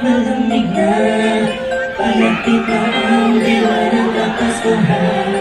Malamig na, palapit na ang diwa ng kapaskuhan.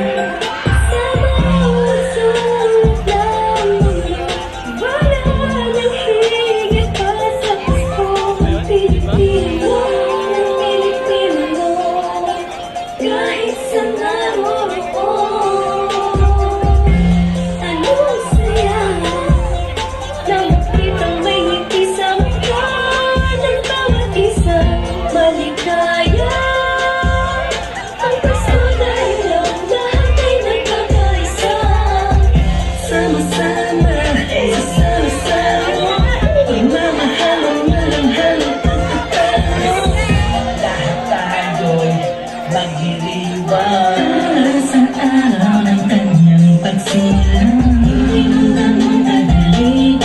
Sa araw ng kanyang pagsilang, hindi nang nadali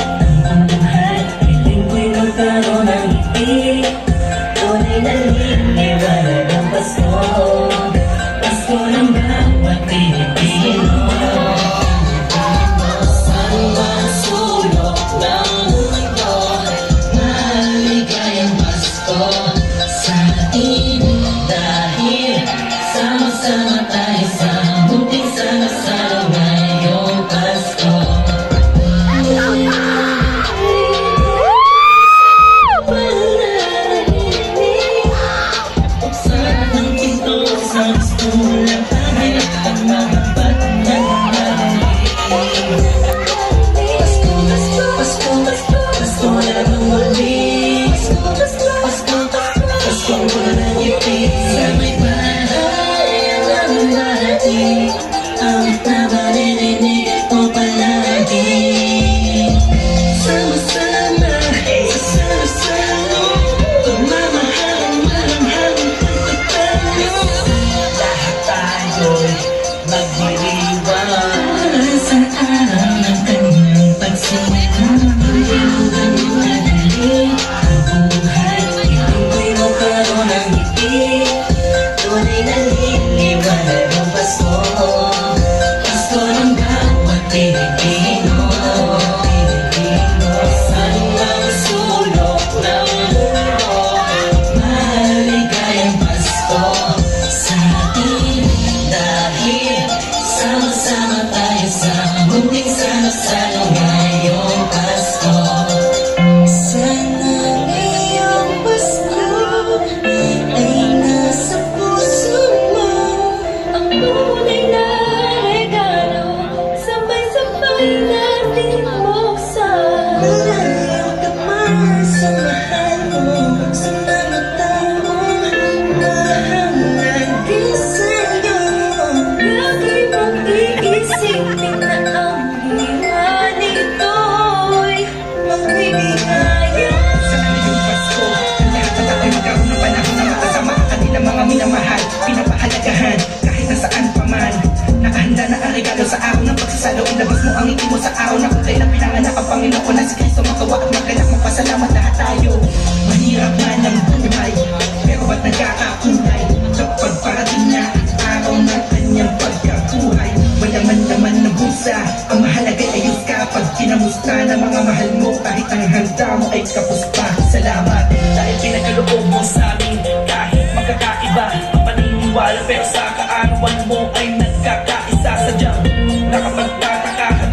ang buhay. Piling ko'y magkaroon ng ngiti, tunay na liniwanag ng Pasko. Pasko ng bawat Pilipino. Saan bang sulok ng mundo, maligayang Pasko sa atin dahil sama-sama tayo sa munting sama-sama ngayong Pasko. Buksan ang pinto sa gusto lang tayo ang mga bata ng Pasko, Pasko, Pasko, Pasko, Pasko na ng muli. Pasko, Pasko, Pasko, Pasko na ng ngiti. Sa may ang nabaririnig ko palagi. Sama-sama, sama-sama, pagmamahalang malamhalang pagkatalo. Lahat tayo'y magdiriwang sa araw ng kanyang pagsilang. Hindi mo nadali ang buhay, piling ko'y magkaroon ng ngiti, tunay na liliwanag ng Pasko. Pasko ng bawat Pilipino. Saan ang sulok ng mundo, maligayang Pasko sa atin dahil sama-sama tayo sa munting sama-sama ngayong Pasko. Sana ngayong Pasko ay nasa puso mo ang tunay na regalo, sabay-sabay natin buksan. Malayo ka man sa mahal mo, sa mga taong nahangagin sa'yo. Lagi mong iisipin na ang hiwa nito'y magbibigaya. Sa ngayong Pasko, lahat ng tao'y magkaroon ng panahon na makasama ang kanilang mga minamahal, pinapahalagahan kahit nasaan pa man. Nakahanda na ang regalo sa araw ng pagsasalo. Ilabas mo ang ngiti mo sa araw na kulay na pinanganak ang Panginoon na si Kristo. Magawa at magalak, magpasalamat lahat tayo. Mahirap man ang buhay, pero ba't nagkakakulay kapag parating na ang araw ng kanyang pagkakuhay? Mayaman naman ng busa, ang mahalaga'y ayos ka pag kinamusta ng mga mahal mo. Kahit ang handa mo ay kapos pa. Salamat dahil pinagkaloob mo sa amin. Kahit magkakaiba ang paniniwala, pero sa kaarawan mo ay nagkakaisa. Sadyang nakapagtataka,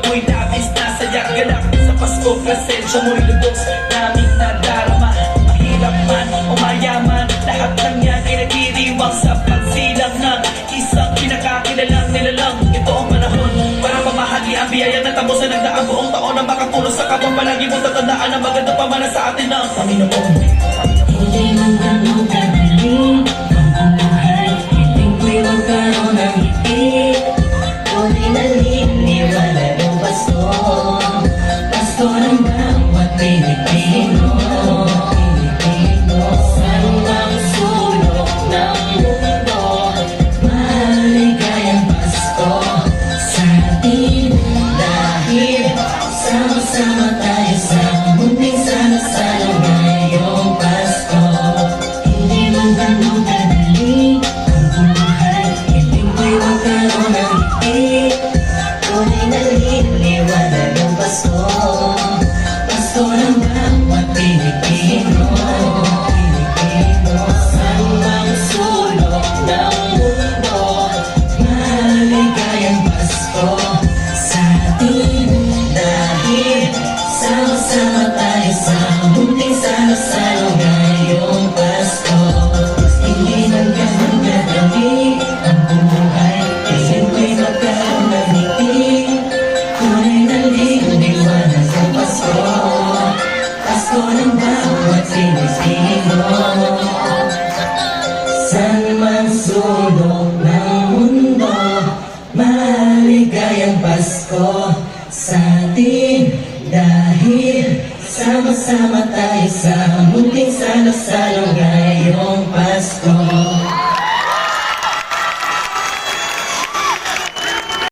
mo'y labis na saya. Galak sa Pasko, presensya mo'y lubos naming nadarama. Mahirap man o mayaman, lahat ng yan ay nagdiriwang sa pagsilang ng isang pinakakilalang nilalang. Ito ang panahon para mamahagi ang biyaya na tapos na nagdaang buong taon na makatulong sa kapwa. Palagi mo tatandaan ang magandang pamana sa atin ng Panginoon. Hindi man ganong kadali ang buhay, piling ko'y magkaroon ng ngiti, tunay na liniwanag ng Pasko. Pasko ng bawat Pilipino. Saan ang sulok ng mundo, maligayang Pasko. Pasko sa atin dahil sama-sama tayo sa munting salo-salong